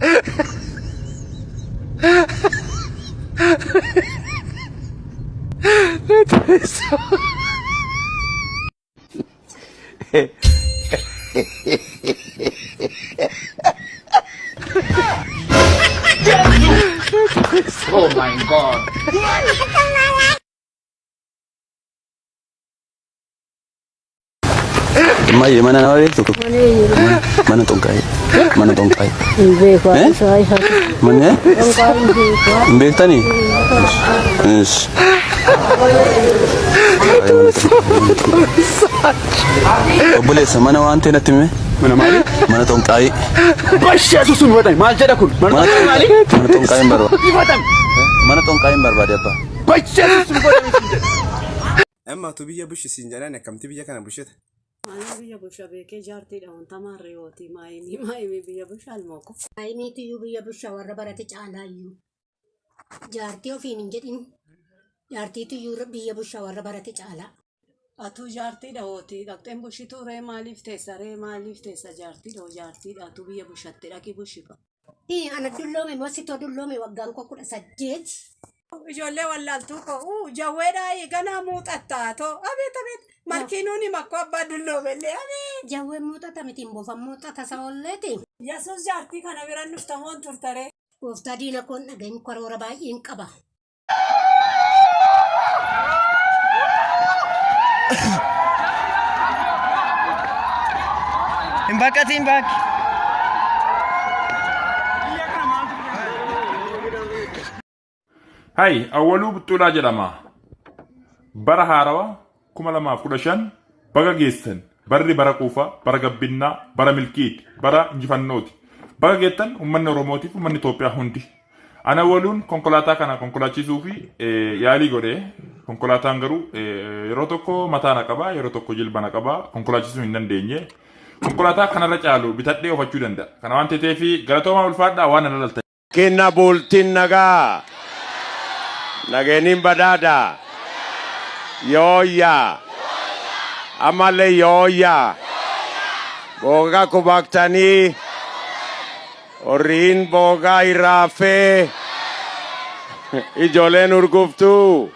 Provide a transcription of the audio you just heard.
Oh my God. May mana na rin tutok. Mana tongkay. Mana tongkay. Hindi ko say ha. Mana? Tongkay hindi ko. Imbenta ni. Yes. Obule sa mana wante na time. Mana mali? Mana tongkay. Basya susun batay. Mal jada kun. Mana mali? Mana tongkay barba. Ibatam. Mana tongkay barba dia apa? Basya susun batay. Amma tu biya bushi sinjana ne kamti biya kana bushit. Ana biya busha beke jarti da on tamarre oti mai biya busha almoko. Ai mi tu biya busha warra barate chala yu. Jarti ofin injedin. Jarti tu biya busha warra barate chala. Atu jarti da oti dakten bushi tu re malif tesa jarti da atu biya bushatte da ki bushi ba. Ana dullome mosito dullome waggan ko kuda sajjet. Ijoollee wallaaltuu koo jawweedhaa eeganaa muuxattaa too abeet malkiinuuni makkoo abbaa dulloomellee abeet. Jawwee muuxata miti boofan muuxata sa'olleeti. Yesuus jaartii kana bira nuftamoon turtare. Gooftaa diina koon dhagahin karoora baay'een qaba. Hin bakki. Hai, awwalu buttulaa jedhama. Bara haarawaa 2015 baga geessan. Barri bara quufaa, bara gabbinnaa, bara milkiiti, bara injifannooti. Baga geettan uummanni Oromootiif uummanni Itoophiyaa hundi. Ana awwaluun konkolaataa kana konkolaachisuu fi yaalii godhee konkolaataan garuu yeroo tokko mataa na qabaa, yeroo tokko jilba na qabaa, konkolaachisuu hin dandeenye. Konkolaataa kanarra caalu bitadhee oofachuu danda'a. Kana waan ta'eef galatoomaa ulfaadhaa waan ana lalta. Kenna bultiin nagaa. Nagenin badada. Yoya. Amale yoya. Boga kubaktani. Orin boga irafe. Ijolen urguftu.